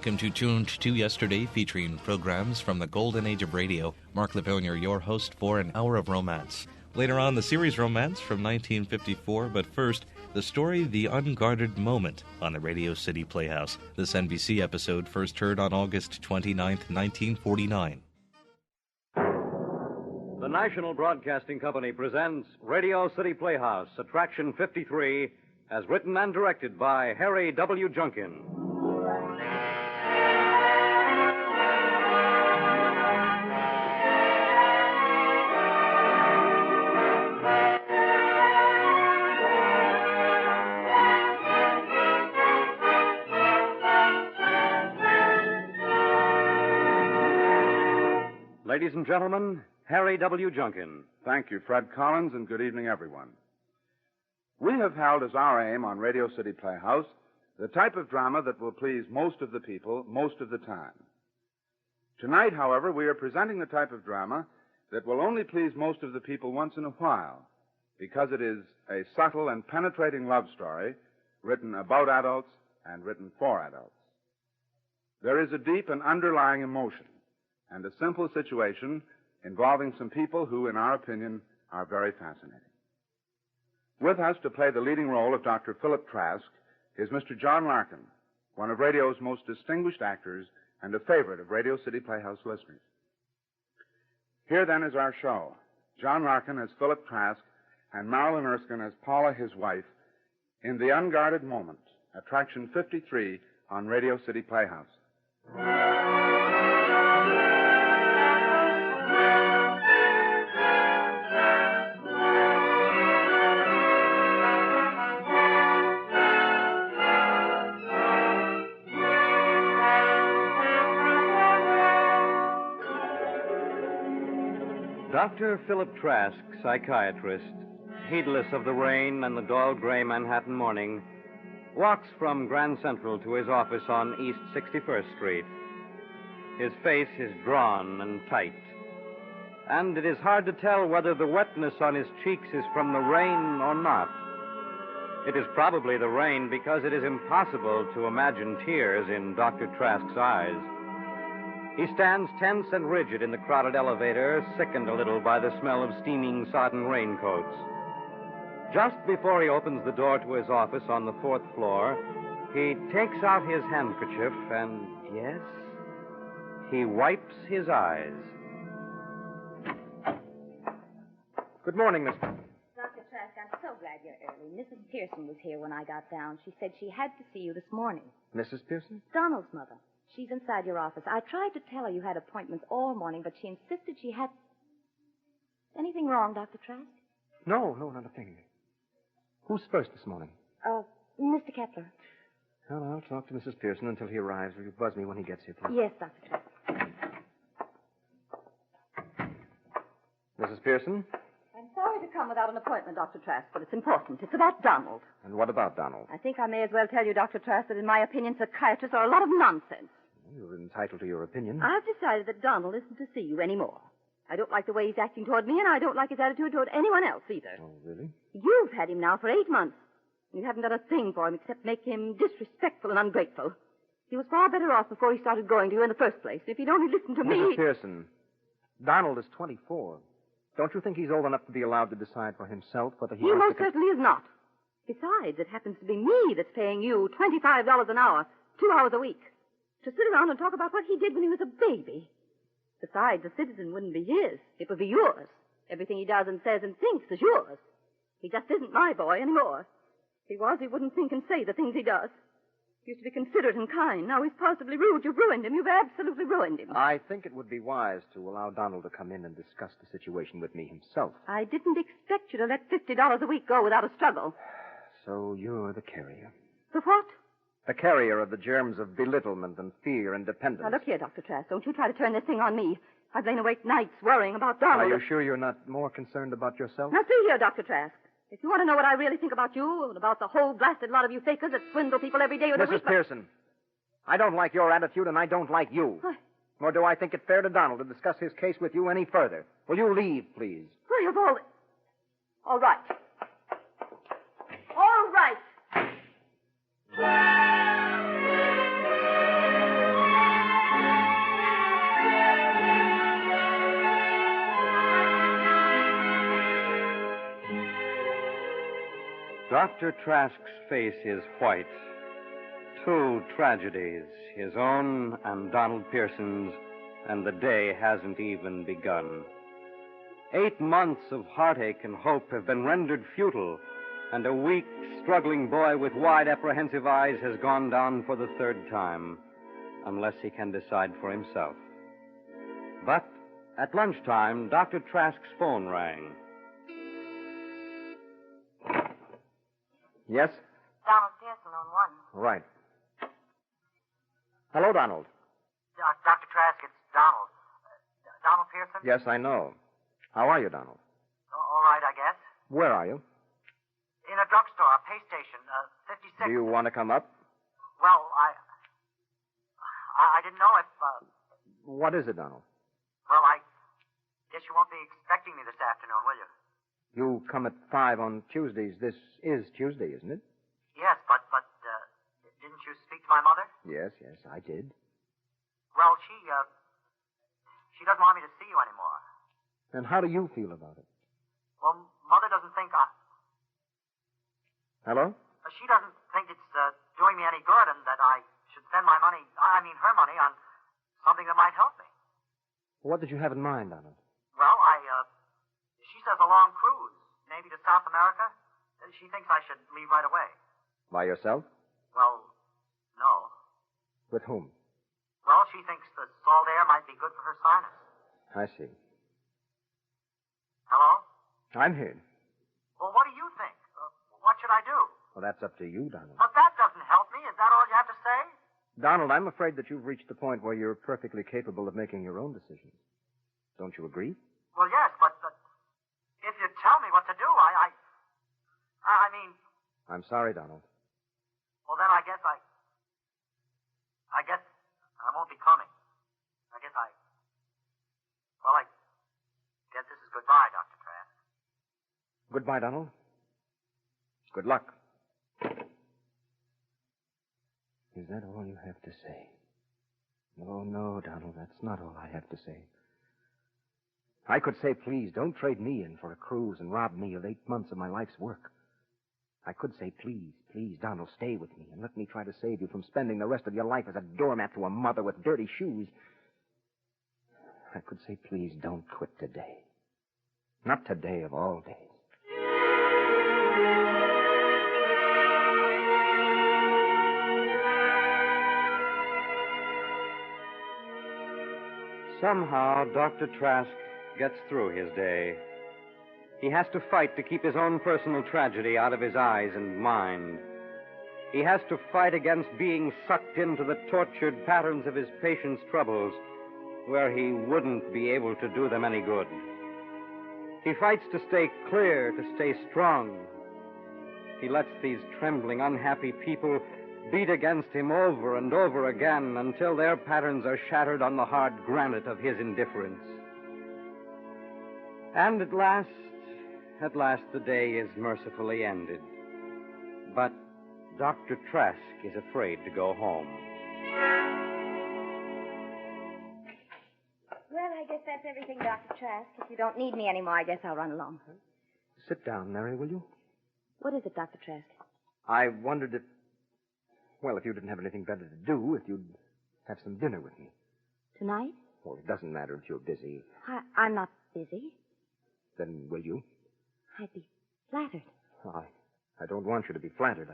Welcome to Tuned to Yesterday, featuring programs from the golden age of radio. Mark Lavonier, your host for an hour of romance. Later on, the series Romance from 1954, but first, the story The Unguarded Moment on the Radio City Playhouse. This NBC episode first heard on August 29, 1949. The National Broadcasting Company presents Radio City Playhouse, Attraction 53, as written and directed by Harry W. Junkin. Ladies and gentlemen, Harry W. Junkin. Thank you, Fred Collins, and good evening, everyone. We have held as our aim on Radio City Playhouse the type of drama that will please most of the people most of the time. Tonight, however, we are presenting the type of drama that will only please most of the people once in a while, because it is a subtle and penetrating love story written about adults and written for adults. There is a deep and underlying emotion and a simple situation involving some people who, in our opinion, are very fascinating. With us to play the leading role of Dr. Philip Trask is Mr. John Larkin, one of radio's most distinguished actors and a favorite of Radio City Playhouse listeners. Here, then, is our show. John Larkin as Philip Trask and Marilyn Erskine as Paula, his wife, in The Unguarded Moment, Attraction 53 on Radio City Playhouse. Dr. Philip Trask, psychiatrist, heedless of the rain and the dull gray Manhattan morning, walks from Grand Central to his office on East 61st Street. His face is drawn and tight, and it is hard to tell whether the wetness on his cheeks is from the rain or not. It is probably the rain, because it is impossible to imagine tears in Dr. Trask's eyes. He stands tense and rigid in the crowded elevator, sickened a little by the smell of steaming sodden raincoats. Just before he opens the door to his office on the 4th floor, he takes out his handkerchief and, yes, he wipes his eyes. Good morning, Miss. Dr. Trask, I'm so glad you're early. Mrs. Pearson was here when I got down. She said she had to see you this morning. Mrs. Pearson? Donald's mother. She's inside your office. I tried to tell her you had appointments all morning, but she insisted she had... Anything wrong, Dr. Trask? No, not a thing. Who's first this morning? Mr. Kepler. Well, I'll talk to Mrs. Pearson until he arrives. Will you buzz me when he gets here, please? Yes, Dr. Trask. Mrs. Pearson? I'm sorry to come without an appointment, Dr. Trask, but it's important. It's about Donald. And what about Donald? I think I may as well tell you, Dr. Trask, that in my opinion, psychiatrists are a lot of nonsense. You're entitled to your opinion. I've decided that Donald isn't to see you anymore. I don't like the way he's acting toward me, and I don't like his attitude toward anyone else either. Oh, really? You've had him now for 8 months. You haven't done a thing for him except make him disrespectful and ungrateful. He was far better off before he started going to you in the first place. If he'd only listened to me... Mrs. Pearson, Donald is 24. Don't you think he's old enough to be allowed to decide for himself whether he He wants most certainly is not. Besides, it happens to be me that's paying you $25 an hour, 2 hours a week, to sit around and talk about what he did when he was a baby. Besides, the citizen wouldn't be his. It would be yours. Everything he does and says and thinks is yours. He just isn't my boy anymore. If he was, he wouldn't think and say the things he does. He used to be considerate and kind. Now he's positively rude. You've ruined him. You've absolutely ruined him. I think it would be wise to allow Donald to come in and discuss the situation with me himself. I didn't expect you to let $50 a week go without a struggle. So you're the carrier. The what? The carrier of the germs of belittlement and fear and dependence. Now, look here, Dr. Trask. Don't you try to turn this thing on me. I've lain awake nights worrying about Donald. Are you sure you're not more concerned about yourself? Now, see here, Dr. Trask. If you want to know what I really think about you and about the whole blasted lot of you fakers that swindle people every day with a Mrs. Pearson, I don't like your attitude, and I don't like you. Nor do I think it fair to Donald to discuss his case with you any further. Will you leave, please? Why, of all... All right. All right. Dr. Trask's face is white. Two tragedies, his own and Donald Pearson's, and the day hasn't even begun. 8 months of heartache and hope have been rendered futile, and a weak, struggling boy with wide, apprehensive eyes has gone down for the third time, unless he can decide for himself. But at lunchtime, Dr. Trask's phone rang. Yes? Donald Pearson on one. Right. Hello, Donald. Dr. Trask, it's Donald. Donald Pearson? Yes, I know. How are you, Donald? All right, I guess. Where are you? In a drugstore, a pay station, 56. Do you want to come up? Well, I didn't know if, What is it, Donald? well, I guess you won't be expecting me this afternoon, will you? You come at 5 on Tuesdays. This is Tuesday, isn't it? Yes, but, didn't you speak to my mother? Yes, I did. Well, she doesn't want me to see you anymore. And how do you feel about it? Well, Mother doesn't think Hello? she doesn't think it's, doing me any good and that I should spend my money, her money, on something that might help me. What did you have in mind, Donald? Well, she says a long cruise, maybe to South America. She thinks I should leave right away. By yourself? Well, no. With whom? Well, she thinks the salt air might be good for her sinus. I see. Hello? I'm here. Well, what do you think? What should I do? Well, that's up to you, Donald. But that doesn't help me. Is that all you have to say? Donald, I'm afraid that you've reached the point where you're perfectly capable of making your own decisions. Don't you agree? Well, yes, but if you tell me what to do, I mean... I'm sorry, Donald. Well, then I guess I won't be coming. I guess this is goodbye, Dr. Trask. Goodbye, Donald. Good luck. Is that all you have to say? Oh, no, Donald, that's not all I have to say. I could say, please, don't trade me in for a cruise and rob me of 8 months of my life's work. I could say, please, Donald, stay with me and let me try to save you from spending the rest of your life as a doormat to a mother with dirty shoes. I could say, please, don't quit today. Not today of all days. Somehow, Dr. Trask gets through his day. He has to fight to keep his own personal tragedy out of his eyes and mind. He has to fight against being sucked into the tortured patterns of his patient's troubles, where he wouldn't be able to do them any good. He fights to stay clear, to stay strong. He lets these trembling, unhappy people beat against him over and over again until their patterns are shattered on the hard granite of his indifference. And at last the day is mercifully ended. But Dr. Trask is afraid to go home. Well, I guess that's everything, Dr. Trask. If you don't need me anymore, I guess I'll run along. Sit down, Mary, will you? What is it, Dr. Trask? I wondered if you didn't have anything better to do, if you'd have some dinner with me. Tonight? Well, it doesn't matter if you're busy. I'm not busy. Then will you? I'd be flattered. I don't want you to be flattered.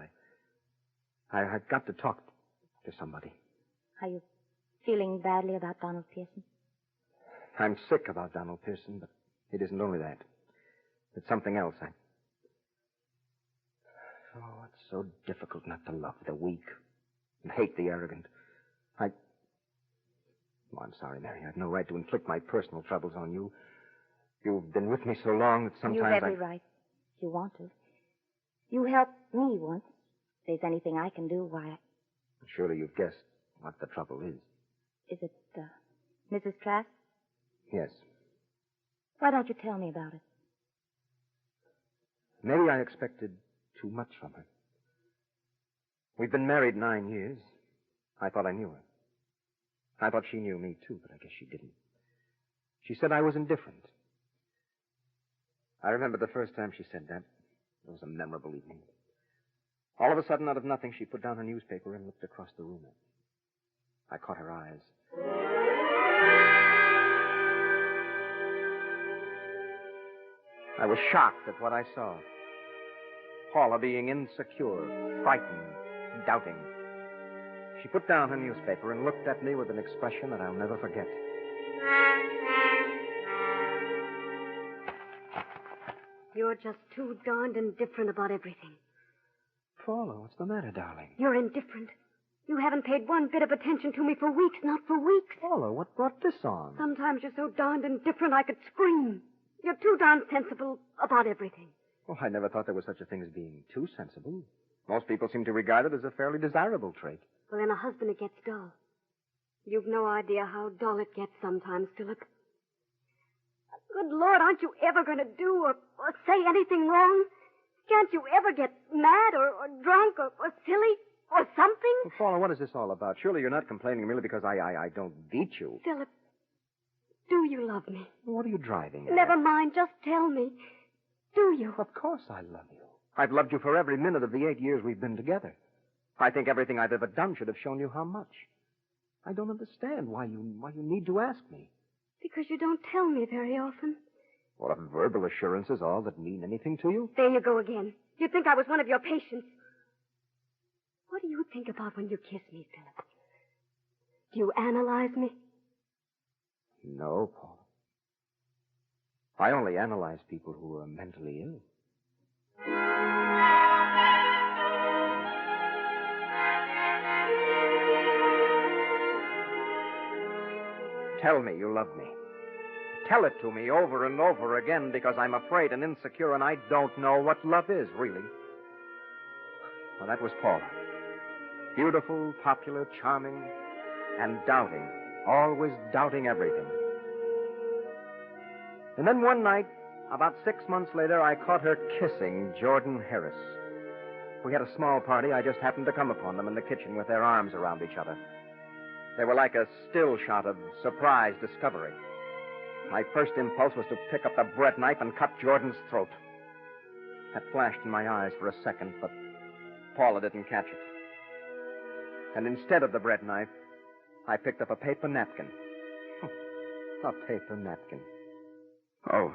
I've got to talk to somebody. Are you feeling badly about Donald Pearson? I'm sick about Donald Pearson, but it isn't only that. It's something else. Oh, it's so difficult not to love the weak and hate the arrogant. I'm sorry, Mary. I've no right to inflict my personal troubles on you. You've been with me so long that sometimes You've every right. If you want to. You helped me once. If there's anything I can do, why... Surely you've guessed what the trouble is. Is it, Mrs. Trask? Yes. Why don't you tell me about it? Maybe I expected too much from her. We've been married 9 years. I thought I knew her. I thought she knew me, too, but I guess she didn't. She said I was indifferent. I remember the first time she said that. It was a memorable evening. All of a sudden, out of nothing, she put down her newspaper and looked across the room at me. I caught her eyes. I was shocked at what I saw. Paula being insecure, frightened, doubting. She put down her newspaper and looked at me with an expression that I'll never forget. You're just too darned indifferent about everything. Paula, what's the matter, darling? You're indifferent. You haven't paid one bit of attention to me for weeks, not for weeks. Paula, what brought this on? Sometimes you're so darned indifferent I could scream. You're too darned sensible about everything. Oh, I never thought there was such a thing as being too sensible. Most people seem to regard it as a fairly desirable trait. Well, in a husband, it gets dull. You've no idea how dull it gets sometimes, Philip. Good Lord, aren't you ever going to do or say anything wrong? Can't you ever get mad or drunk or silly or something? Well, Paula, what is this all about? Surely you're not complaining merely because I don't beat you. Philip, do you love me? What are you driving at? Never mind, just tell me. Do you? Of course I love you. I've loved you for every minute of the 8 years we've been together. I think everything I've ever done should have shown you how much. I don't understand why you need to ask me. Because you don't tell me very often. Well, if verbal assurances all that mean anything to you? There you go again. You'd think I was one of your patients. What do you think about when you kiss me, Philip? Do you analyze me? No, Paula. I only analyze people who are mentally ill. Tell me you love me. Tell it to me over and over again because I'm afraid and insecure and I don't know what love is, really. Well, that was Paula. Beautiful, popular, charming, and doubting. Always doubting everything. And then one night, about 6 months later, I caught her kissing Jordan Harris. We had a small party. I just happened to come upon them in the kitchen with their arms around each other. They were like a still shot of surprise discovery. My first impulse was to pick up the bread knife and cut Jordan's throat. That flashed in my eyes for a second, but Paula didn't catch it. And instead of the bread knife, I picked up a paper napkin. A paper napkin. Oh.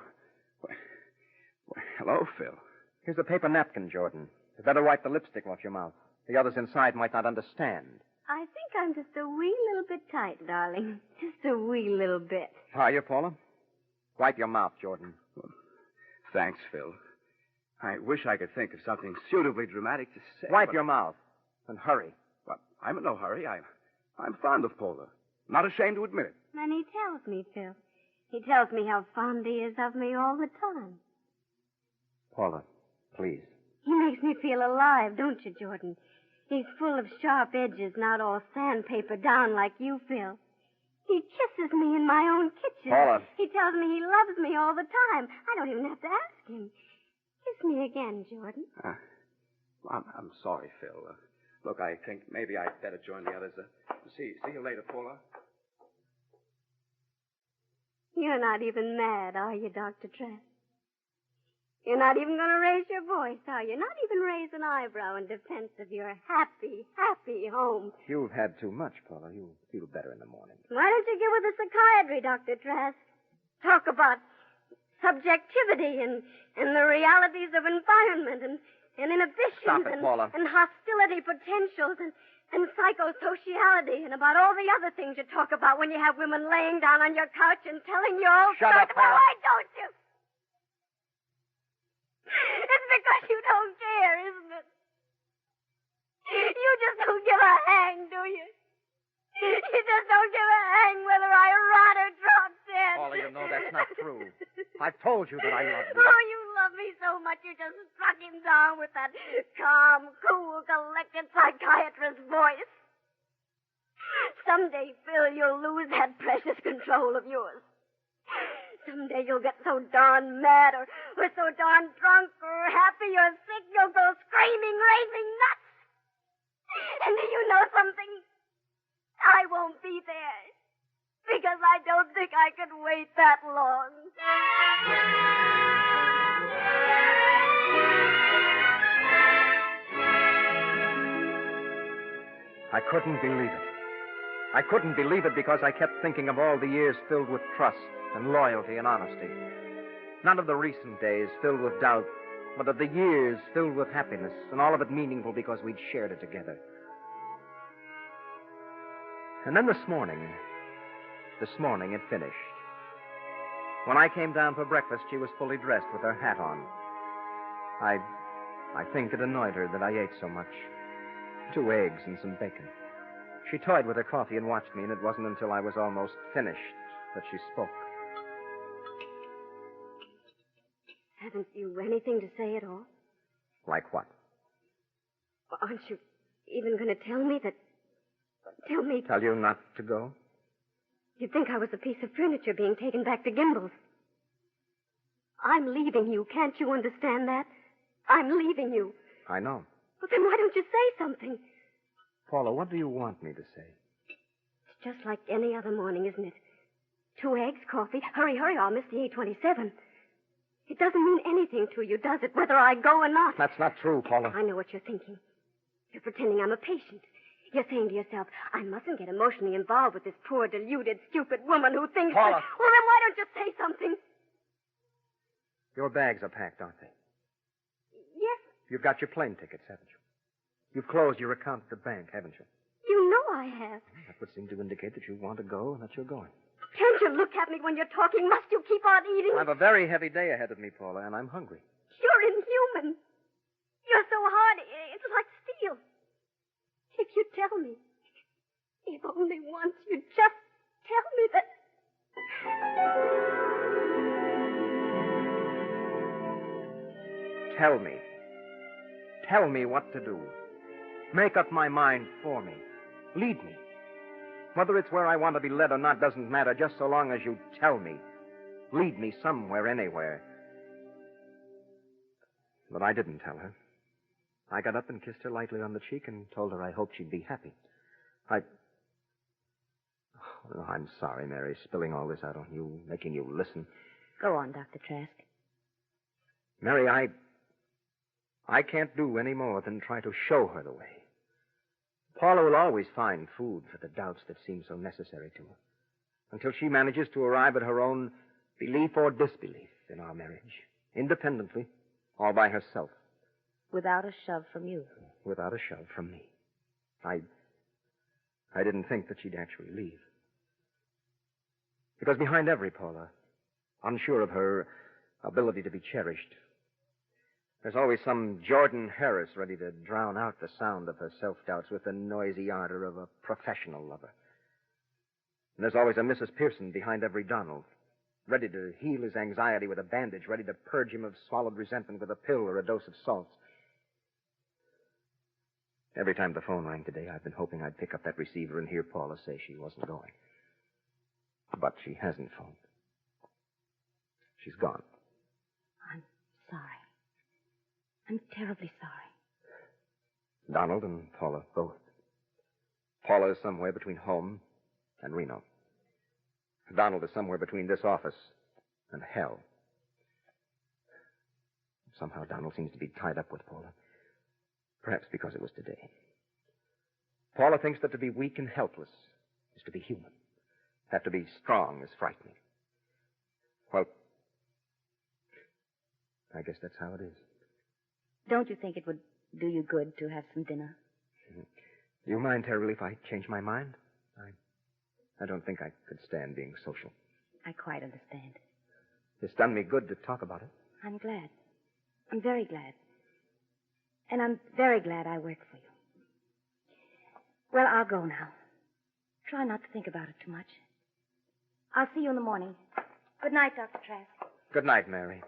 Hello, Phil. Here's a paper napkin, Jordan. You better wipe the lipstick off your mouth. The others inside might not understand. I think I'm just a wee little bit tight, darling. Just a wee little bit. Are you, Paula? Wipe your mouth, Jordan. Well, thanks, Phil. I wish I could think of something suitably dramatic to say. Wipe your mouth. And hurry. But I'm in no hurry. I'm fond of Paula. Not ashamed to admit it. And he tells me, Phil. He tells me how fond he is of me all the time. Paula, please. He makes me feel alive, don't you, Jordan? He's full of sharp edges, not all sandpaper down like you, Phil. He kisses me in my own kitchen. Paula. He tells me he loves me all the time. I don't even have to ask him. Kiss me again, Jordan. I'm sorry, Phil. Look, I think maybe I'd better join the others. See you later, Paula. You're not even mad, are you, Dr. Trask? You're not even going to raise your voice, are you? Not even raise an eyebrow in defense of your happy, happy home. You've had too much, Paula. You'll feel better in the morning. Why don't you get with the psychiatry, Dr. Trask? Talk about subjectivity and the realities of environment and inhibitions. Stop it, Paula. And hostility potentials and psychosociality and about all the other things you talk about when you have women laying down on your couch and telling you all Shut sorts up, about Paula. why don't you? It's because you don't care, isn't it? You just don't give a hang, do you? You just don't give a hang whether I rot or drop dead. Paula, you know that's not true. I've told you that I love you. Oh, you love me so much you just struck him down with that calm, cool, collected psychiatrist's voice. Someday, Phil, you'll lose that precious control of yours. Someday you'll get so darn mad or so darn drunk or happy or sick you'll go screaming, raving nuts. And do you know something? I won't be there because I don't think I can wait that long. I couldn't believe it. I couldn't believe it because I kept thinking of all the years filled with trust and loyalty and honesty. None of the recent days filled with doubt, but of the years filled with happiness, and all of it meaningful because we'd shared it together. And then this morning it finished. When I came down for breakfast, she was fully dressed with her hat on. I think it annoyed her that I ate so much. 2 eggs and some bacon. She toyed with her coffee and watched me, and it wasn't until I was almost finished that she spoke. Haven't you anything to say at all? Like what? Aren't you even going to tell me that... Tell me... Tell you not to go? You'd think I was a piece of furniture being taken back to Gimbel's. I'm leaving you. Can't you understand that? I'm leaving you. I know. Well, then why don't you say something? Paula, what do you want me to say? It's just like any other morning, isn't it? 2 eggs, coffee. Hurry, hurry, I'll miss the 8:27. It doesn't mean anything to you, does it, whether I go or not? That's not true, Paula. I know what you're thinking. You're pretending I'm a patient. You're saying to yourself, I mustn't get emotionally involved with this poor, deluded, stupid woman who thinks Paula. that... Well, then why don't you say something? Your bags are packed, aren't they? Yes. You've got your plane tickets, haven't you? You've closed your account at the bank, haven't you? You know I have. That would seem to indicate that you want to go and that you're going. Can't you look at me when you're talking? Must you keep on eating? I have a very heavy day ahead of me, Paula, and I'm hungry. You're inhuman. You're so hard, it's like steel. If you tell me, if only once you just tell me that... Tell me. Tell me what to do. Make up my mind for me. Lead me. Whether it's where I want to be led or not doesn't matter, just so long as you tell me. Lead me somewhere, anywhere. But I didn't tell her. I got up and kissed her lightly on the cheek and told her I hoped she'd be happy. Oh, I'm sorry, Mary, spilling all this out on you, making you listen. Go on, Dr. Trask. Mary, I can't do any more than try to show her the way. Paula will always find food for the doubts that seem so necessary to her, until she manages to arrive at her own belief or disbelief in our marriage, independently, all by herself. Without a shove from you. Without a shove from me. I didn't think that she'd actually leave. Because behind every Paula, unsure of her ability to be cherished, there's always some Jordan Harris ready to drown out the sound of her self-doubts with the noisy ardor of a professional lover. And there's always a Mrs. Pearson behind every Donald, ready to heal his anxiety with a bandage, ready to purge him of swallowed resentment with a pill or a dose of salts. Every time the phone rang today, I've been hoping I'd pick up that receiver and hear Paula say she wasn't going. But she hasn't phoned. She's gone. I'm sorry. I'm terribly sorry. Donald and Paula, both. Paula is somewhere between home and Reno. Donald is somewhere between this office and hell. Somehow Donald seems to be tied up with Paula. Perhaps because it was today. Paula thinks that to be weak and helpless is to be human. That to be strong is frightening. Well, I guess that's how it is. Don't you think it would do you good to have some dinner? Do you mind terribly if I change my mind? I don't think I could stand being social. I quite understand. It's done me good to talk about it. I'm glad. I'm very glad. And I'm very glad I work for you. Well, I'll go now. Try not to think about it too much. I'll see you in the morning. Good night, Dr. Trask. Good night, Mary.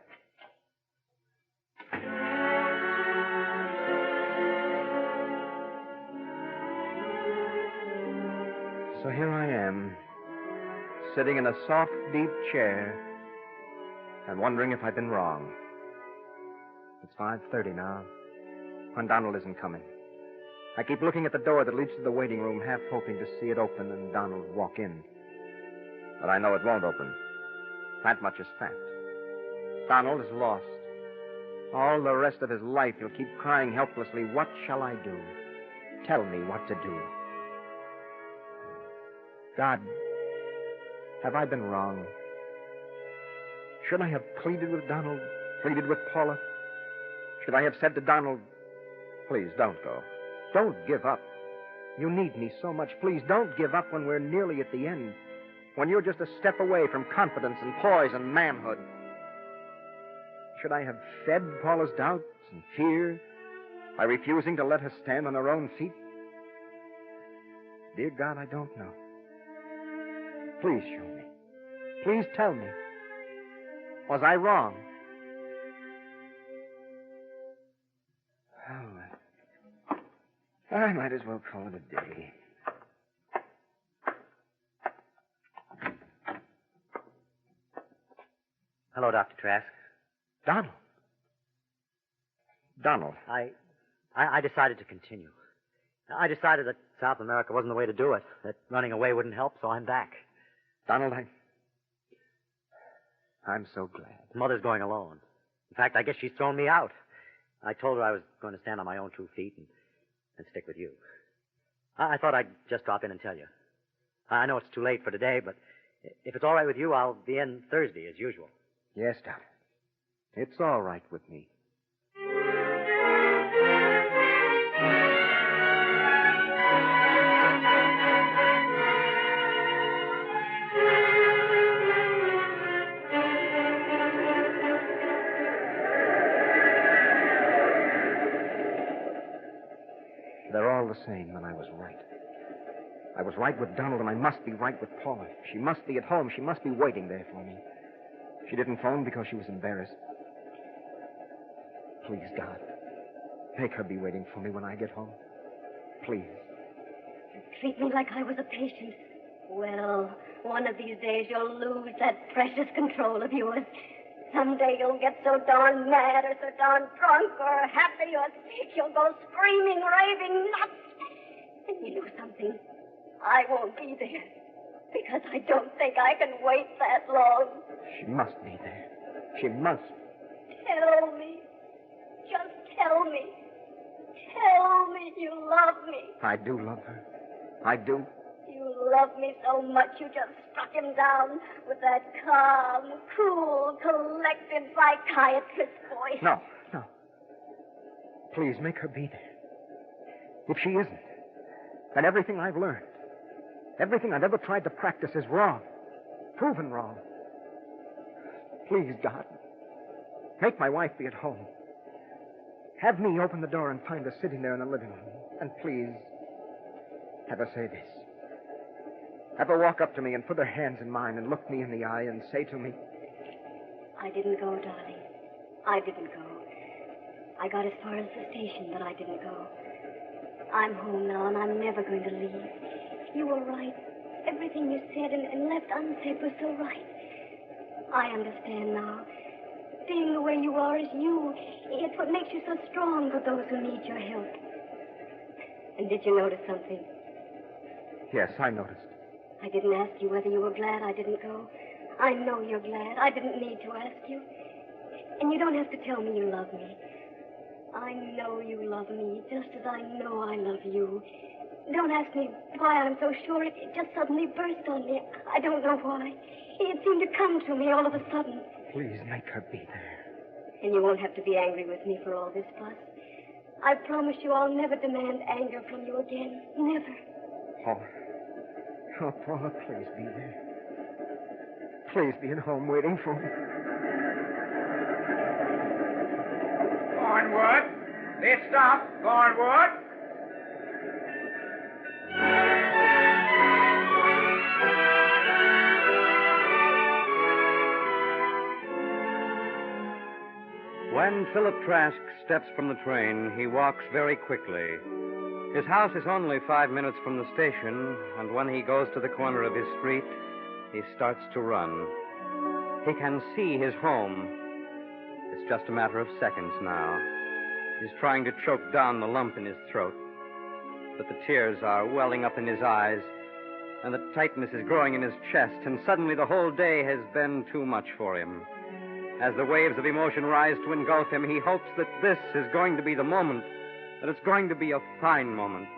So here I am, sitting in a soft, deep chair and wondering if I've been wrong. It's 5:30 now, when Donald isn't coming. I keep looking at the door that leads to the waiting room, half hoping to see it open and Donald walk in. But I know it won't open. That much is fact. Donald is lost. All the rest of his life he'll keep crying helplessly, "What shall I do? Tell me what to do." God, have I been wrong? Should I have pleaded with Donald, pleaded with Paula? Should I have said to Donald, please don't go. Don't give up. You need me so much. Please don't give up when we're nearly at the end. When you're just a step away from confidence and poise and manhood. Should I have fed Paula's doubts and fear by refusing to let her stand on her own feet? Dear God, I don't know. Please show me. Please tell me. Was I wrong? Oh, I might as well call it a day. Hello, Dr. Trask. Donald. Donald. I decided to continue. I decided that South America wasn't the way to do it, that running away wouldn't help, so I'm back. Donald, I'm so glad. Mother's going alone. In fact, I guess she's thrown me out. I told her I was going to stand on my own 2 feet and stick with you. I thought I'd just drop in and tell you. I know it's too late for today, but if it's all right with you, I'll be in Thursday as usual. Yes, Donald. It's all right with me. They're all the same, and I was right. I was right with Donald, and I must be right with Paula. She must be at home. She must be waiting there for me. She didn't phone because she was embarrassed. Please, God, make her be waiting for me when I get home. Please. Treat me like I was a patient. Well, one of these days you'll lose that precious control of yours. Someday you'll get so darn mad or so darn drunk or happy or sick you'll go screaming, raving nuts. And you know something? I won't be there because I don't think I can wait that long. She must be there. She must. Tell me. Just tell me. Tell me you love me. I do love her. I do. You love me so much you just struck him down with that calm, cool, collected psychiatrist voice. No. Please make her be there. If she isn't, then everything I've learned, everything I've ever tried to practice is wrong. Proven wrong. Please, God, make my wife be at home. Have me open the door and find her sitting there in the living room. And please, have her say this. Have her walk up to me and put her hands in mine and look me in the eye and say to me, I didn't go, darling. I didn't go. I got as far as the station, but I didn't go. I'm home now, and I'm never going to leave. You were right. Everything you said and left unsaid was so right. I understand now. Being the way you are is you. It's what makes you so strong for those who need your help. And did you notice something? Yes, I noticed. I didn't ask you whether you were glad I didn't go. I know you're glad. I didn't need to ask you. And you don't have to tell me you love me. I know you love me, just as I know I love you. Don't ask me why I'm so sure. It just suddenly burst on me. I don't know why. It seemed to come to me all of a sudden. Please make her be there. And you won't have to be angry with me for all this fuss. I promise you I'll never demand anger from you again. Never. Paula. Oh, Paula, please be there. Please be at home waiting for me. Cornwood. Please stop. Cornwood. When Philip Trask steps from the train, he walks very quickly. His house is only 5 minutes from the station, and when he goes to the corner of his street, he starts to run. He can see his home. It's just a matter of seconds now. He's trying to choke down the lump in his throat, but the tears are welling up in his eyes, and the tightness is growing in his chest, and suddenly the whole day has been too much for him. As the waves of emotion rise to engulf him, he hopes that this is going to be the moment, that it's going to be a fine moment,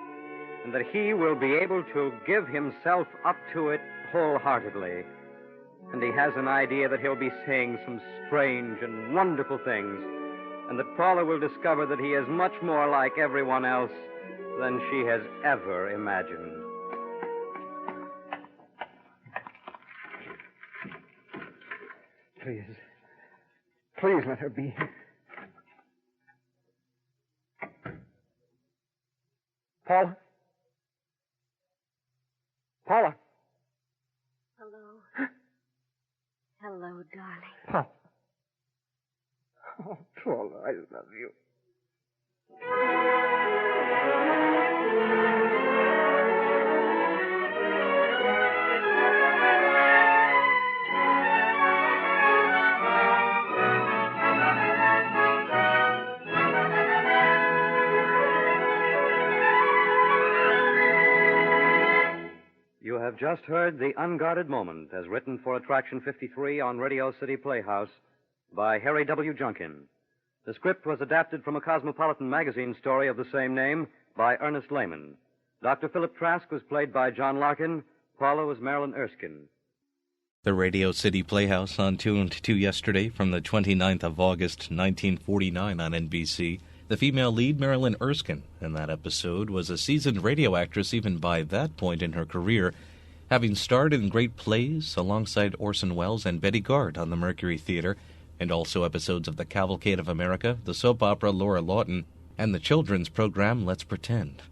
and that he will be able to give himself up to it wholeheartedly. And he has an idea that he'll be saying some strange and wonderful things, and that Paula will discover that he is much more like everyone else than she has ever imagined. Please let her be. Paula? Paula? Hello. Hello, darling. Paula. Oh, Paula, I love you. You have just heard The Unguarded Moment, as written for Attraction 53 on Radio City Playhouse by Harry W. Junkin. The script was adapted from a Cosmopolitan magazine story of the same name by Ernest Lehman. Dr. Philip Trask was played by John Larkin. Paula was Marilyn Erskine. The Radio City Playhouse on Tuned to Yesterday from the 29th of August, 1949 on NBC. The female lead, Marilyn Erskine, in that episode was a seasoned radio actress even by that point in her career, having starred in great plays alongside Orson Welles and Betty Garde on the Mercury Theater, and also episodes of The Cavalcade of America, the soap opera Laura Lawton, and the children's program Let's Pretend.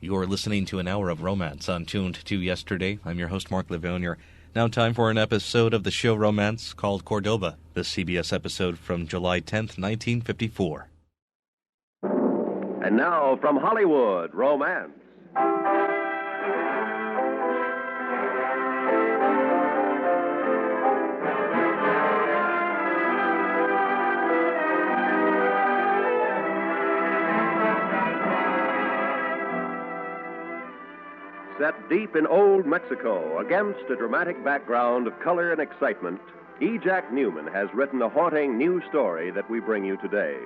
You're listening to an hour of romance on Tuned to Yesterday. I'm your host, Mark Lavonier. Now time for an episode of the show Romance called Cordoba, the CBS episode from July 10th, 1954. And now, from Hollywood, Romance. Set deep in old Mexico, against a dramatic background of color and excitement, E. Jack Newman has written a haunting new story that we bring you today.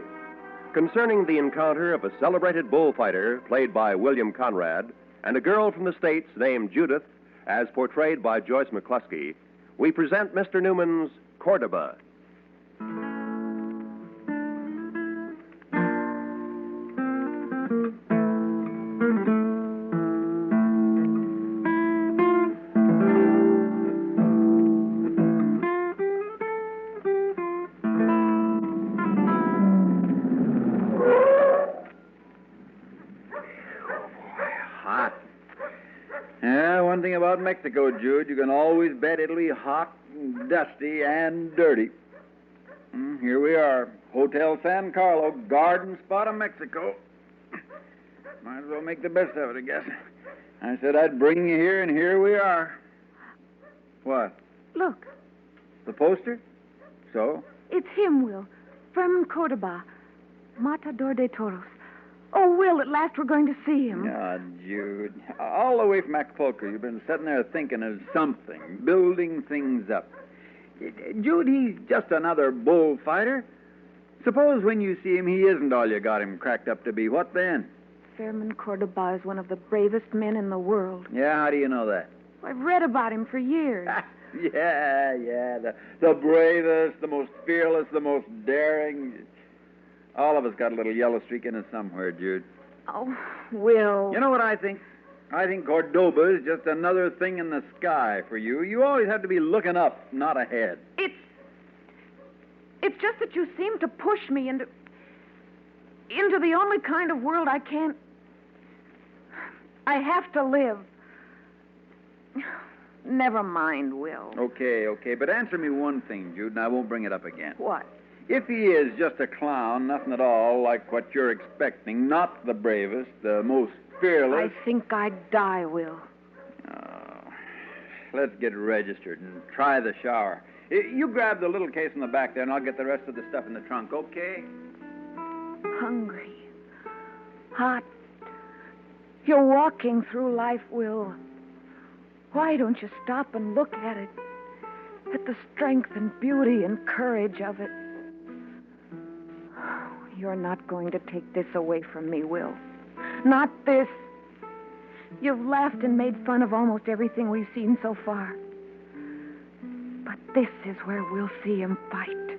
Concerning the encounter of a celebrated bullfighter, played by William Conrad, and a girl from the States named Judith, as portrayed by Joyce McCluskey, we present Mr. Newman's Cordoba. About Mexico, Jude, you can always bet it'll be hot and dusty and dirty. Here we are, Hotel San Carlo, garden spot of Mexico. Might as well make the best of it, I guess. I said I'd bring you here, and here we are. What? Look. The poster? So? It's him, Will. From Cordoba. Matador de Toros. Oh, Will, at last we're going to see him. Ah, Jude. All the way from Acapulco, you've been sitting there thinking of something, building things up. Jude, he's just another bullfighter. Suppose when you see him, he isn't all you got him cracked up to be. What then? Fairman Cordoba is one of the bravest men in the world. Yeah, how do you know that? I've read about him for years. Yeah. The bravest, the most fearless, the most daring. All of us got a little yellow streak in us somewhere, Jude. Oh, Will. You know what I think? I think Cordoba is just another thing in the sky for you. You always have to be looking up, not ahead. It's just that you seem to push me into the only kind of world I can't... I have to live. Never mind, Will. Okay, but answer me one thing, Jude, and I won't bring it up again. What? If he is just a clown, nothing at all like what you're expecting, not the bravest, the most fearless... I think I'd die, Will. Oh, let's get registered and try the shower. You grab the little case in the back there, and I'll get the rest of the stuff in the trunk, okay? Hungry. Hot. You're walking through life, Will. Why don't you stop and look at it? At the strength and beauty and courage of it. You're not going to take this away from me, Will. Not this. You've laughed and made fun of almost everything we've seen so far. But this is where we'll see him fight.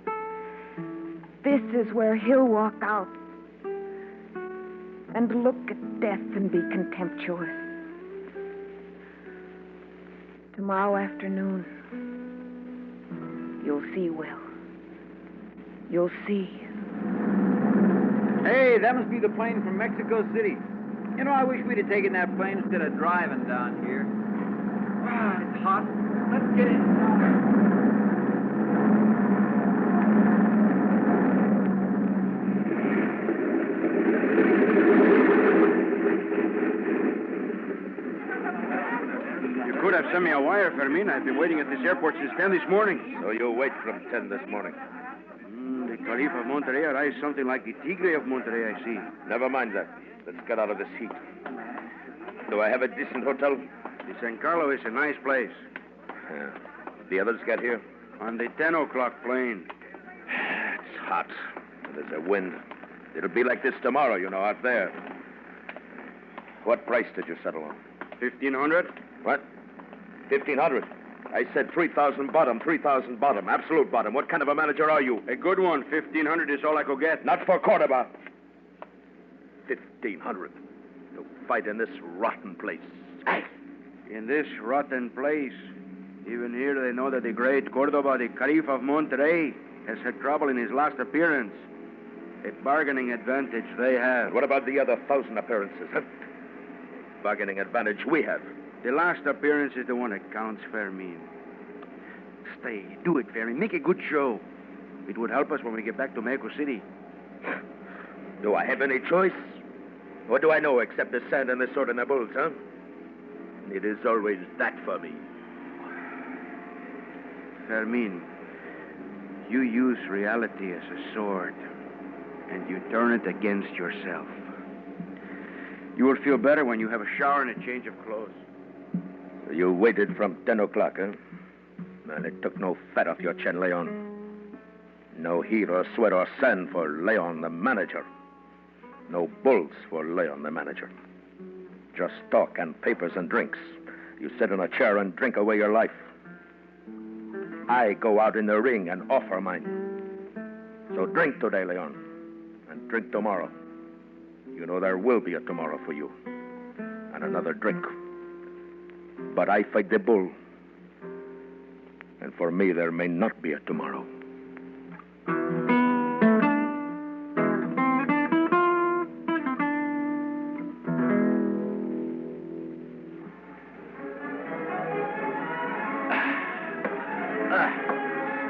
This is where he'll walk out and look at death and be contemptuous. Tomorrow afternoon, you'll see, Will. You'll see. Hey, that must be the plane from Mexico City. You know, I wish we'd have taken that plane instead of driving down here. Wow, it's hot. Let's get inside. You could have sent me a wire, Fermin. I've been waiting at this airport since 10 this morning. So you wait from 10 this morning. The Caliph of Monterey arrives something like the Tigre of Monterey, I see. Never mind that. Let's get out of this heat. Do I have a decent hotel? The San Carlo is a nice place. Yeah. The others get here? On the 10 o'clock plane. It's hot. There's a wind. It'll be like this tomorrow, you know, out there. What price did you settle on? 1,500? What? 1,500? I said 3,000 bottom, 3,000 bottom, absolute bottom. What kind of a manager are you? A good one. 1,500 is all I could get. Not for Cordoba. 1,500 to fight in this rotten place. In this rotten place. Even here they know that the great Cordoba, the Caliph of Monterey, has had trouble in his last appearance. A bargaining advantage they have. What about the other 1,000 appearances, huh? Bargaining advantage we have. The last appearance is the one that counts, Fermin. Stay, do it, Fermin. Make a good show. It would help us when we get back to Mexico City. Do I have any choice? What do I know except the sand and the sword and the bulls, huh? It is always that for me. Fermin, you use reality as a sword, and you turn it against yourself. You will feel better when you have a shower and a change of clothes. You waited from 10 o'clock, huh? And it took no fat off your chin, Leon. No heat or sweat or sand for Leon, the manager. No bulls for Leon, the manager. Just talk and papers and drinks. You sit in a chair and drink away your life. I go out in the ring and offer mine. So drink today, Leon, and drink tomorrow. You know there will be a tomorrow for you. And another drink. But I fight the bull. And for me, there may not be a tomorrow.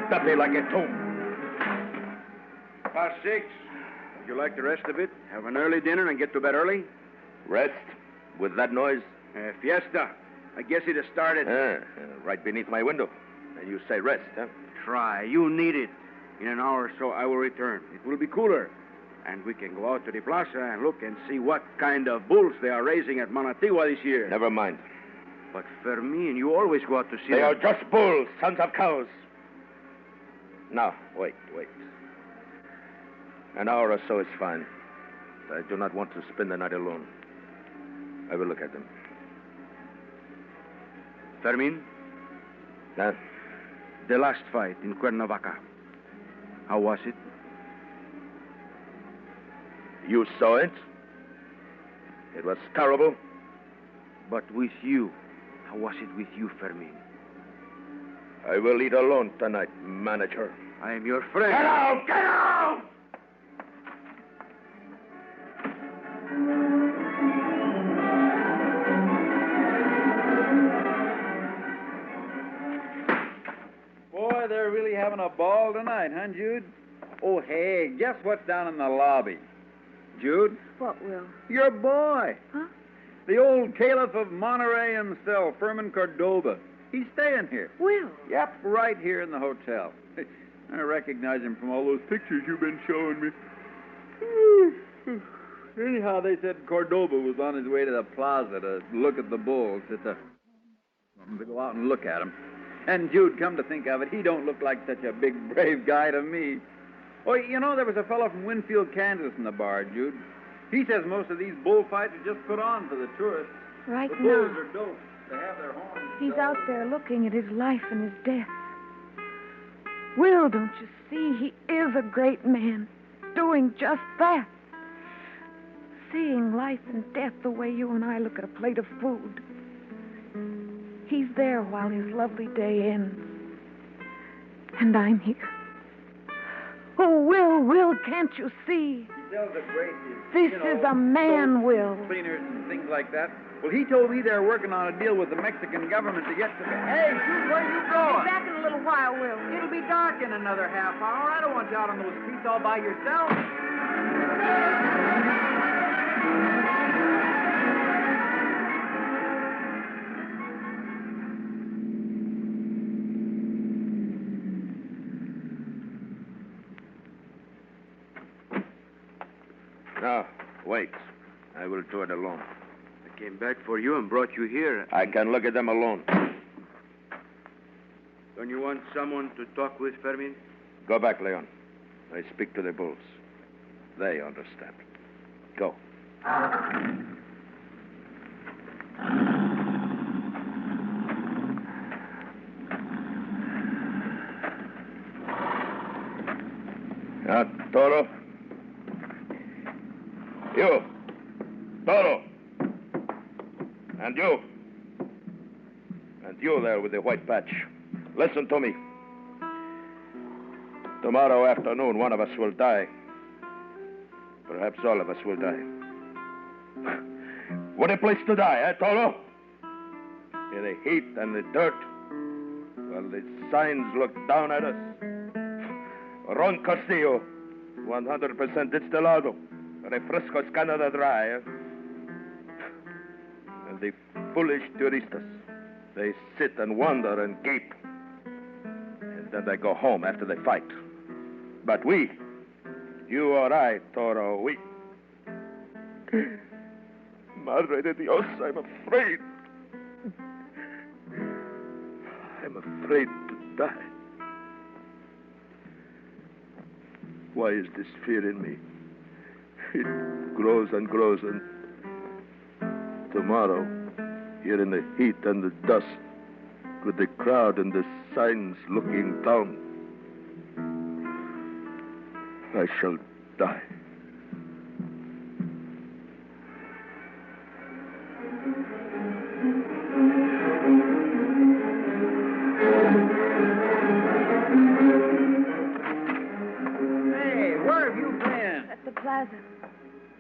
Stuffy like a tomb. 6:00. Would you like to rest a bit? Have an early dinner and get to bed early? Rest? With that noise? Fiesta. I guess it has started. Right beneath my window. And you say rest, huh? Try. You need it. In an hour or so, I will return. It will be cooler. And we can go out to the plaza and look and see what kind of bulls they are raising at Manatagua this year. Never mind. But Fermin, you always go out to see They them. are just bulls, sons of cows. Now, wait. An hour or so is fine. I do not want to spend the night alone. I will look at them. Fermin? Huh? The last fight in Cuernavaca. How was it? You saw it? It was terrible. But with you. How was it with you, Fermin? I will eat alone tonight, manager. I am your friend. Get out! Get out! Boy, they're really having a ball tonight, huh, Jude? Oh, hey, guess what's down in the lobby? Jude? What, Will? Your boy. Huh? The old Caliph of Monterey himself, Fermin Cordoba. He's staying here. Will? Yep, right here in the hotel. I recognize him from all those pictures you've been showing me. Anyhow, they said Cordoba was on his way to the plaza to look at the bulls. To go out and look at them. And Jude, come to think of it, he don't look like such a big, brave guy to me. Oh, you know, there was a fellow from Winfield, Kansas in the bar, Jude. He says most of these bullfights are just put on for the tourists. Right The now. bulls are doped. They have their horns. He's out there looking at his life and his death. Will, don't you see? He is a great man, doing just that. Seeing life and death the way you and I look at a plate of food. He's there while his lovely day ends. And I'm here. Oh, Will, can't you see? He tells the braces. This is a man, Will. Cleaners and things like that. Well, he told me they're working on a deal with the Mexican government to get to the... Hey, Jude, where are you going? Be back in a little while, Will. It'll be dark in another half hour. I don't want you out on those streets all by yourself. Now, wait. I will do it alone. I came back for you and brought you here. I can look at them alone. Don't you want someone to talk with, Fermin? Go back, Leon. I speak to the bulls. They understand. Go. Toro. You. Toro. And you. And you there with the white patch. Listen to me. Tomorrow afternoon, one of us will die. Perhaps all of us will die. What a place to die, eh, Toro? In the heat and the dirt, while the signs look down at us. Ron Castillo, 100% distillado. Refrescos Canada Dry. Eh? And the foolish turistas, they sit and wonder and gape. And then they go home after they fight. But we, you or I, Toro, we... Madre de Dios, I'm afraid. I'm afraid to die. Why is this fear in me? It grows and grows, and tomorrow, here in the heat and the dust, with the crowd and the signs looking down, I shall die. Hey, where have you been? At the plaza.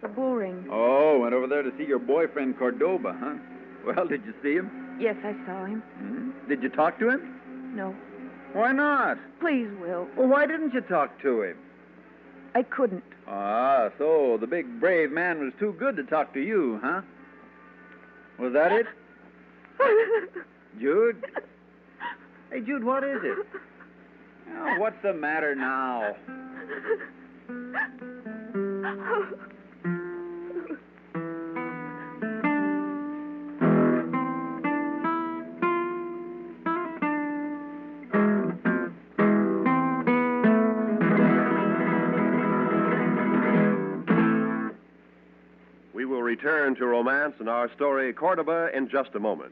The bull ring. Oh, went over there to see your boyfriend, Cordoba, huh? Well, did you see him? Yes, I saw him. Hmm? Did you talk to him? No. Why not? Please, Will. Well, why didn't you talk to him? I couldn't. Ah, so the big brave man was too good to talk to you, huh? Was that it? Jude? Hey, Jude, what is it? Oh, what's the matter now? We will return to romance and our story, Cordoba, in just a moment.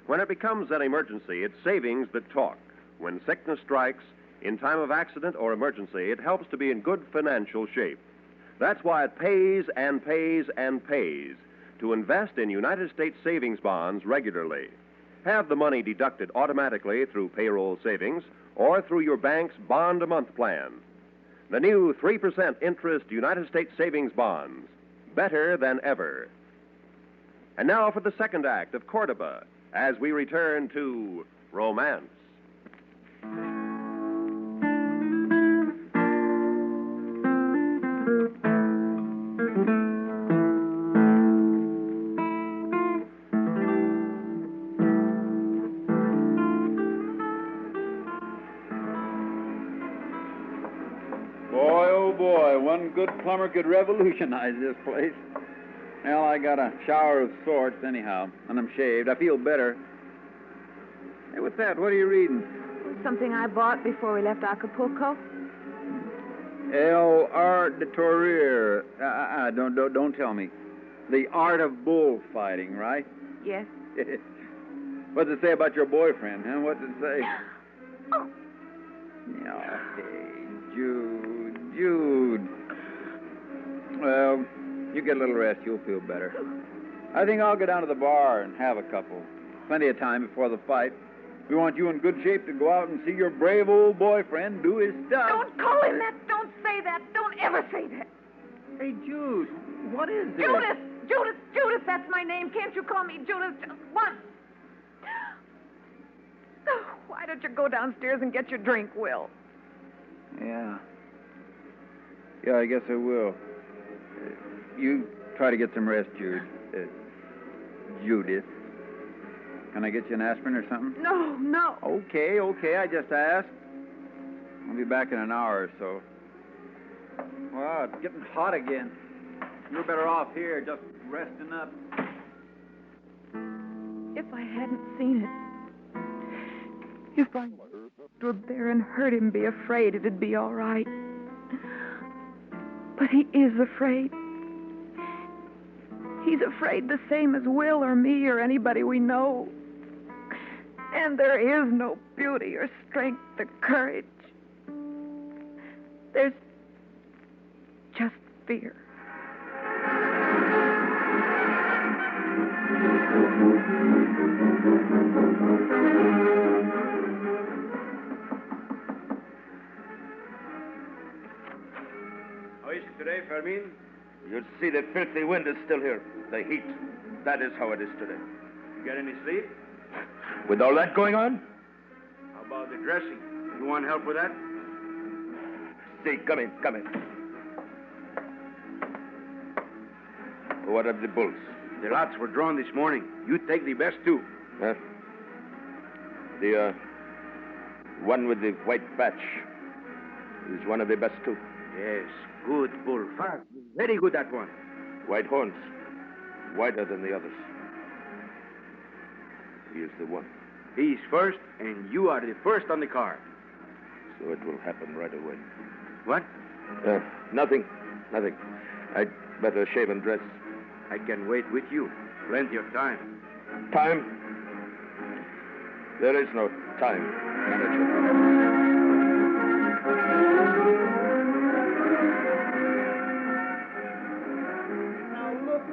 When it becomes an emergency, it's savings that talk. When sickness strikes, in time of accident or emergency, it helps to be in good financial shape. That's why it pays and pays and pays to invest in United States savings bonds regularly. Have the money deducted automatically through payroll savings or through your bank's bond-a-month plan. The new 3% interest United States savings bonds. Better than ever. And now for the second act of Cordoba, as we return to romance. Boy, oh boy, one good plumber could revolutionize this place. Well, I got a shower of sorts anyhow, and I'm shaved. I feel better. Hey, what's that? What are you reading? Something I bought before we left Acapulco. El Art de Torear. Don't tell me. The art of bullfighting, right? Yes? What's it say about your boyfriend, huh? What's it say? Oh. Oh, hey, Jude. Well, you get a little rest. You'll feel better. I think I'll go down to the bar and have a couple. Plenty of time before the fight. We want you in good shape to go out and see your brave old boyfriend do his stuff. Don't call him that. Don't say that. Don't ever say that. Hey, Jude, what is this? Judith, that's my name. Can't you call me Judith just once? Oh, why don't you go downstairs and get your drink, Will? Yeah, I guess I will. You try to get some rest, Jude. Judith. Can I get you an aspirin or something? No. Okay, I just asked. I'll be back in an hour or so. Wow, it's getting hot again. You're better off here, just resting up. If I hadn't seen it, if I stood there and heard him be afraid, it'd be all right. But he is afraid. He's afraid the same as Will or me or anybody we know. And there is no beauty or strength or courage. There's just fear. How is it today, Fermin? You see, the filthy wind is still here. The heat. That is how it is today. You get any sleep? With all that going on? How about the dressing? You want help with that? See, come in. What of the bulls? The lots were drawn this morning. You take the best two. Huh? The, one with the white patch is one of the best two. Yes, good bull. Fast. Very good, that one. White horns. Whiter than the others. He is the one. He's first, and you are the first on the card. So it will happen right away. What? Nothing. I'd better shave and dress. I can wait with you. Plenty of time. Time? There is no time, manager.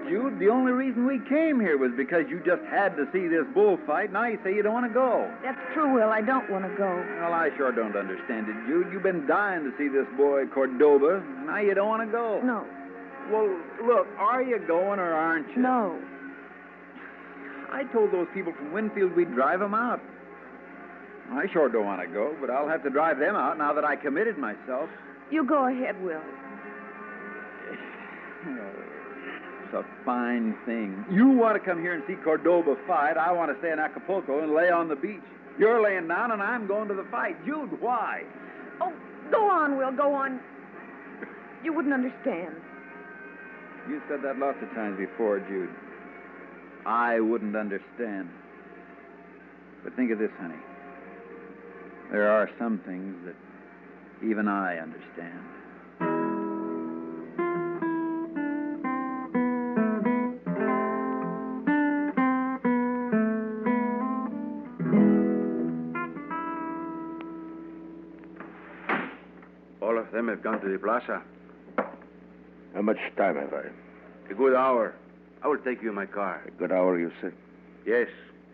Jude, the only reason we came here was because you just had to see this bullfight. Now you say you don't want to go. That's true, Will. I don't want to go. Well, I sure don't understand it, Jude. You've been dying to see this boy, Cordoba. Now you don't want to go. No. Well, look, are you going or aren't you? No. I told those people from Winfield we'd drive them out. I sure don't want to go, but I'll have to drive them out now that I committed myself. You go ahead, Will. It's a fine thing. You want to come here and see Cordoba fight. I want to stay in Acapulco and lay on the beach. You're laying down and I'm going to the fight. Jude, why? Oh, go on, Will, go on. You wouldn't understand. You said that lots of times before, Jude. I wouldn't understand. But think of this, honey. There are some things that even I understand. All of them have gone to the plaza. How much time have I? A good hour. I will take you in my car. A good hour, you say? Yes.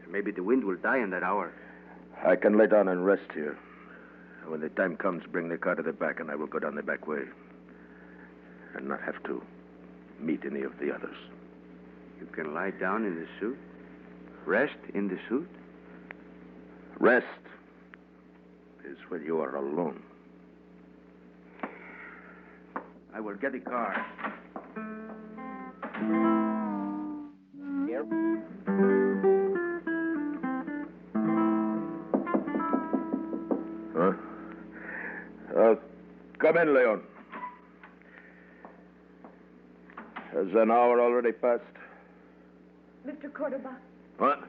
Maybe the wind will die in that hour. I can lay down and rest here. When the time comes, bring the car to the back, and I will go down the back way. And not have to meet any of the others. You can lie down in the suit? Rest in the suit? Rest is when you are alone. I will get the car. Here. Huh? Come in, Leon. Has an hour already passed? Mr. Cordoba. What?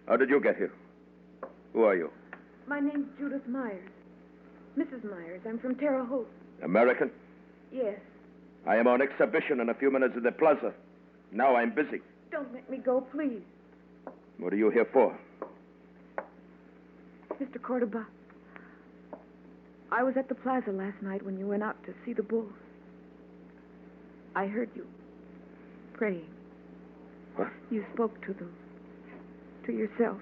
How did you get here? Who are you? My name's Judith Myers. Mrs. Myers. I'm from Terre Haute. American? Yes. I am on exhibition in a few minutes at the plaza. Now I'm busy. Don't let me go, please. What are you here for? Mr. Cordoba, I was at the plaza last night when you went out to see the bulls. I heard you praying. What? You spoke to them, to yourself.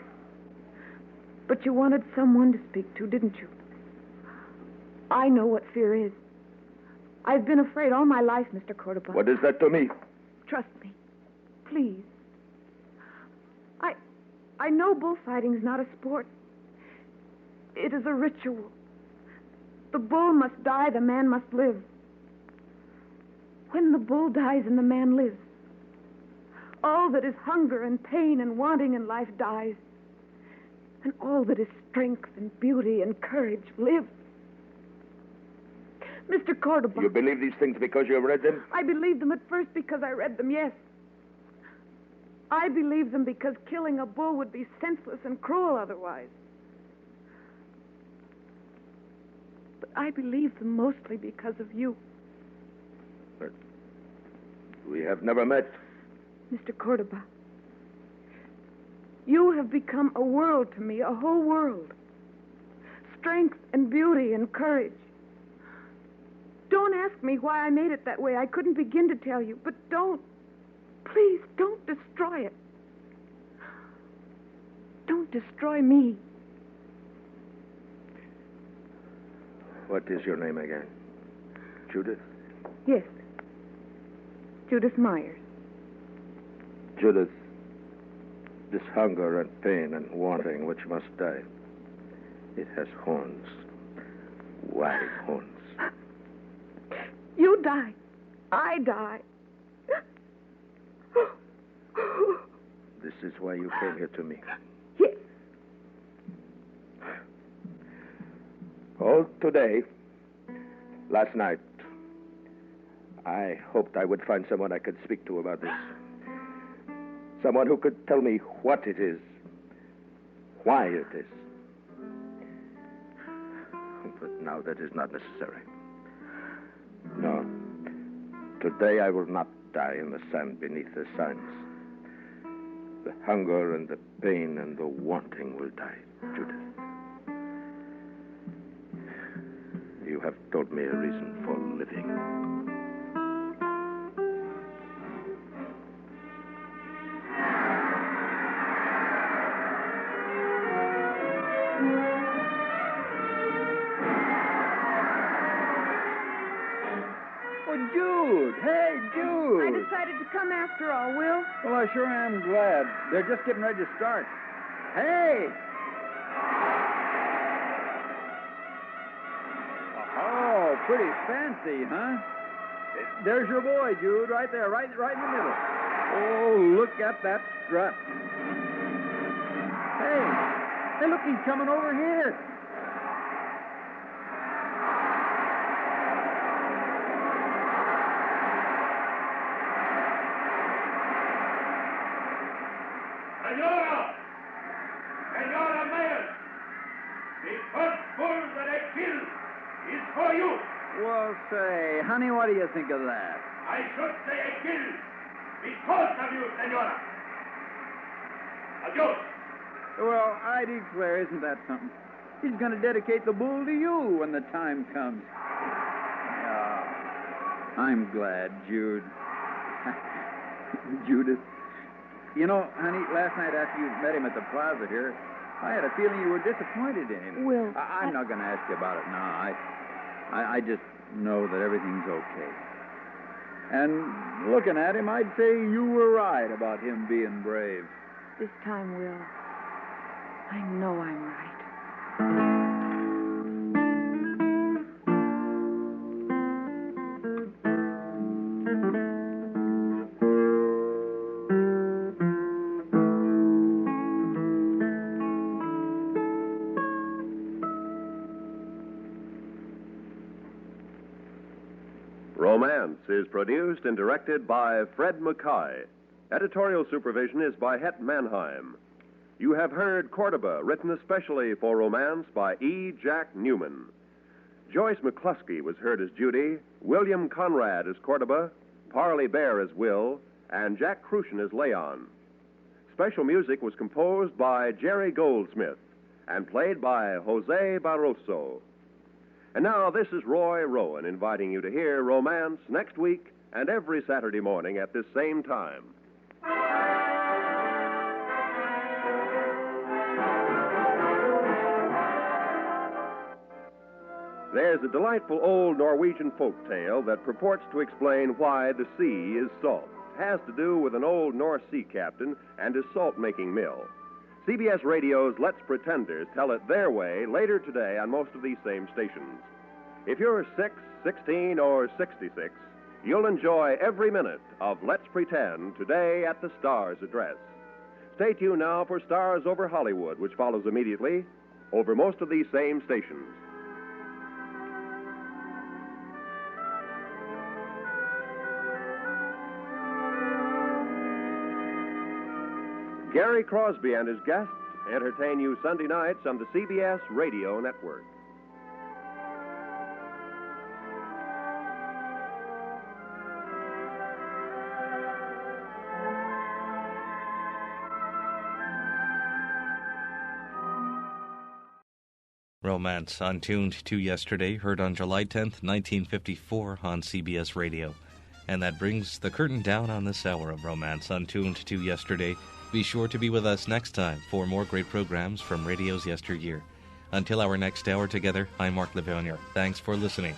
But you wanted someone to speak to, didn't you? I know what fear is. I've been afraid all my life, Mr. Cordoba. What is that to me? Trust me. Please. I know bullfighting's not a sport. It is a ritual. The bull must die, the man must live. When the bull dies and the man lives, all that is hunger and pain and wanting in life dies. And all that is strength and beauty and courage lives. Mr. Cordoba. You believe these things because you have read them? I believed them at first because I read them, yes. I believed them because killing a bull would be senseless and cruel otherwise. But I believed them mostly because of you. But we have never met. Mr. Cordoba, you have become a world to me, a whole world. Strength and beauty and courage. Don't ask me why I made it that way. I couldn't begin to tell you, but don't. Please, don't destroy it. Don't destroy me. What is your name again? Judith? Yes. Judith Myers. Judith, this hunger and pain and wanting which must die, it has horns. Wide horns. You die. I die. This is why you came here to me. Yes. Oh, today, last night, I hoped I would find someone I could speak to about this. Someone who could tell me what it is, why it is. But now that is not necessary. No. Today I will not die in the sand beneath the signs. The hunger and the pain and the wanting will die, Judith. You have told me a reason for living. Oh, Jude. Hey, Jude. I decided to come after all, Will. Well, I sure am glad. They're just getting ready to start. Hey! Oh, pretty fancy, huh? There's your boy, Jude, right there, right in the middle. Oh, look at that strut. Hey, look, he's coming over here. Senora Myers, the first bull that I killed is for you. Well, say, honey, what do you think of that? I should say I killed because of you, Senora. Adios. Well, I declare, isn't that something? He's going to dedicate the bull to you when the time comes. Yeah, I'm glad, Jude. Judith. You know, honey, last night after you met him at the plaza here, I had a feeling you were disappointed in him. Will. I'm not going to ask you about it now. I just know that everything's okay. And looking at him, I'd say you were right about him being brave. This time, Will, I know I'm right. Romance is produced and directed by Fred Mackay. Editorial supervision is by Het Mannheim. You have heard Cordoba, written especially for Romance by E. Jack Newman. Joyce McCluskey was heard as Judy, William Conrad as Cordoba, Parley Bear as Will, and Jack Crucian as Leon. Special music was composed by Jerry Goldsmith and played by Jose Barroso. And now this is Roy Rowan inviting you to hear Romance next week and every Saturday morning at this same time. There's a delightful old Norwegian folk tale that purports to explain why the sea is salt. It has to do with an old North Sea captain and his salt-making mill. CBS Radio's Let's Pretenders tell it their way later today on most of these same stations. If you're 6, 16, or 66, you'll enjoy every minute of Let's Pretend today at the Star's address. Stay tuned now for Stars Over Hollywood, which follows immediately over most of these same stations. Gary Crosby and his guests entertain you Sunday nights on the CBS Radio Network. Romance, Untuned to Yesterday, heard on July 10th, 1954 on CBS Radio. And that brings the curtain down on this hour of Romance, Untuned to Yesterday. Be sure to be with us next time for more great programs from radio's yesteryear. Until our next hour together, I'm Mark Lavonier. Thanks for listening.